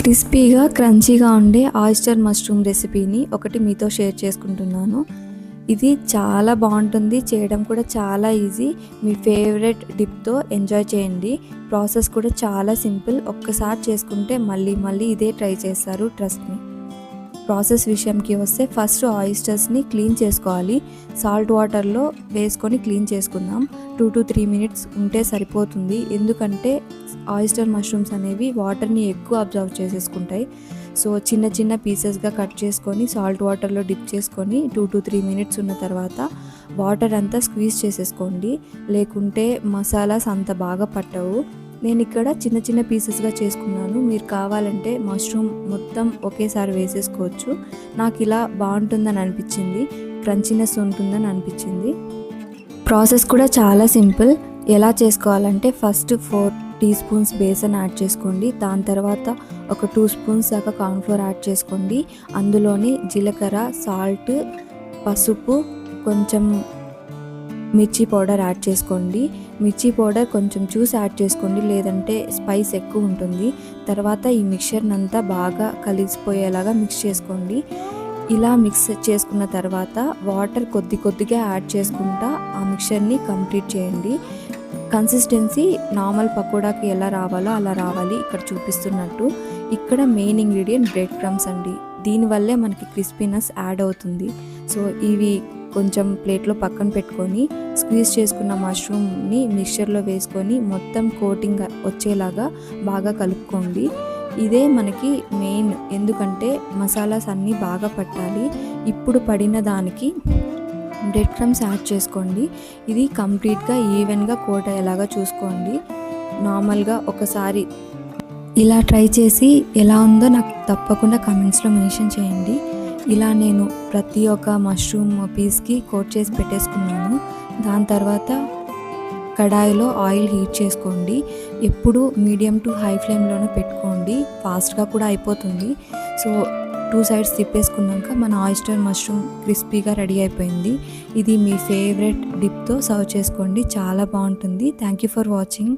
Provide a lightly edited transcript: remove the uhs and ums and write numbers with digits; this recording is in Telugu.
క్రిస్పీగా క్రంచీగా ఉండే ఆయిస్టర్ మష్రూమ్ రెసిపీని ఒకటి మీతో షేర్ చేసుకుంటున్నాను. ఇది చాలా బాగుంటుంది, చేయడం కూడా చాలా ఈజీ. మీ ఫేవరెట్ డిప్తో ఎంజాయ్ చేయండి. ప్రాసెస్ కూడా చాలా సింపుల్. ఒక్కసారి చేసుకుంటే మళ్ళీ మళ్ళీ ఇదే ట్రై చేస్తారు, ట్రస్ట్ మీ. ప్రాసెస్ విషయంకి వస్తే ఫస్ట్ ఆయిస్టర్స్ని క్లీన్ చేసుకోవాలి. సాల్ట్ వాటర్లో వేసుకొని క్లీన్ చేసుకుందాం. 2 to 3 minutes ఉంటే సరిపోతుంది. ఎందుకంటే ఆయిస్టర్ మష్రూమ్స్ అనేవి వాటర్ని ఎక్కువ అబ్జర్వ్ చేసేసుకుంటాయి. సో చిన్న చిన్న పీసెస్గా కట్ చేసుకొని సాల్ట్ వాటర్లో డిప్ చేసుకొని 2 to 3 minutes ఉన్న తర్వాత వాటర్ అంతా స్క్వీజ్ చేసేసుకోండి. లేకుంటే మసాలాస్ అంత బాగా పట్టవు. నేను ఇక్కడ చిన్న చిన్న పీసెస్గా చేసుకున్నాను. మీరు కావాలంటే మష్రూమ్ మొత్తం ఒకేసారి వేసేసుకోవచ్చు. నాకు ఇలా బాగుంటుందని అనిపించింది, క్రంచీనెస్ ఉంటుందని అనిపించింది. ప్రాసెస్ కూడా చాలా సింపుల్. ఎలా చేసుకోవాలంటే ఫస్ట్ 4 teaspoons బేసన్ యాడ్ చేసుకోండి. దాని తర్వాత ఒక 2 spoons దాకా కార్న్ఫ్లోర్ యాడ్ చేసుకోండి. అందులోని జీలకర్ర, సాల్ట్, పసుపు, కొంచెం మిర్చి పౌడర్ యాడ్ చేసుకోండి. మిర్చి పౌడర్ కొంచెం చూసి యాడ్ చేసుకోండి, లేదంటే స్పైస్ ఎక్కువ ఉంటుంది. తర్వాత ఈ మిక్చర్ని అంతా బాగా కలిసిపోయేలాగా మిక్స్ చేసుకోండి. ఇలా మిక్స్ చేసుకున్న తర్వాత వాటర్ కొద్ది కొద్దిగా యాడ్ చేసుకుంటా ఆ మిక్చర్ని కంప్లీట్ చేయండి. కన్సిస్టెన్సీ నార్మల్ పకోడాకి ఎలా రావాలో అలా రావాలి, ఇక్కడ చూపిస్తున్నట్టు. ఇక్కడ మెయిన్ ఇంగ్రీడియంట్ బ్రెడ్ క్రమ్స్ అండి. దీనివల్లే మనకి క్రిస్పీనెస్ యాడ్ అవుతుంది. సో ఇవి కొంచెం ప్లేట్లో పక్కన పెట్టుకొని స్క్వీజ్ చేసుకున్న మష్రూమ్ని మిక్చర్లో వేసుకొని మొత్తం కోటింగ్ వచ్చేలాగా బాగా కలుపుకోండి. ఇదే మనకి మెయిన్, ఎందుకంటే మసాలాస్ అన్నీ బాగా పట్టాలి. ఇప్పుడు పడిన దానికి బ్రెడ్ క్రమ్స్ యాడ్ చేసుకోండి. ఇది కంప్లీట్గా ఈవెన్గా కోట్ అయ్యేలాగా చూసుకోండి. నార్మల్గా ఒకసారి ఇలా ట్రై చేసి ఎలా ఉందో నాకు తప్పకుండా కమెంట్స్లో మెన్షన్ చేయండి. ఇలా నేను ప్రతి ఒక్క మష్రూమ్ పీస్కి కోట్ చేసి పెట్టేసుకున్నాను. దాని తర్వాత కడాయిలో ఆయిల్ హీట్ చేసుకోండి. ఎప్పుడు మీడియం టు హై ఫ్లేమ్లోనే పెట్టుకోండి, ఫాస్ట్గా కూడా అయిపోతుంది. సో 2 sides తిప్పేసుకున్నాక మన ఆయిస్టర్ మష్రూమ్ క్రిస్పీగా రెడీ అయిపోయింది. ఇది మీ ఫేవరెట్ డిప్తో సర్వ్ చేసుకోండి, చాలా బాగుంటుంది. Thank you for watching.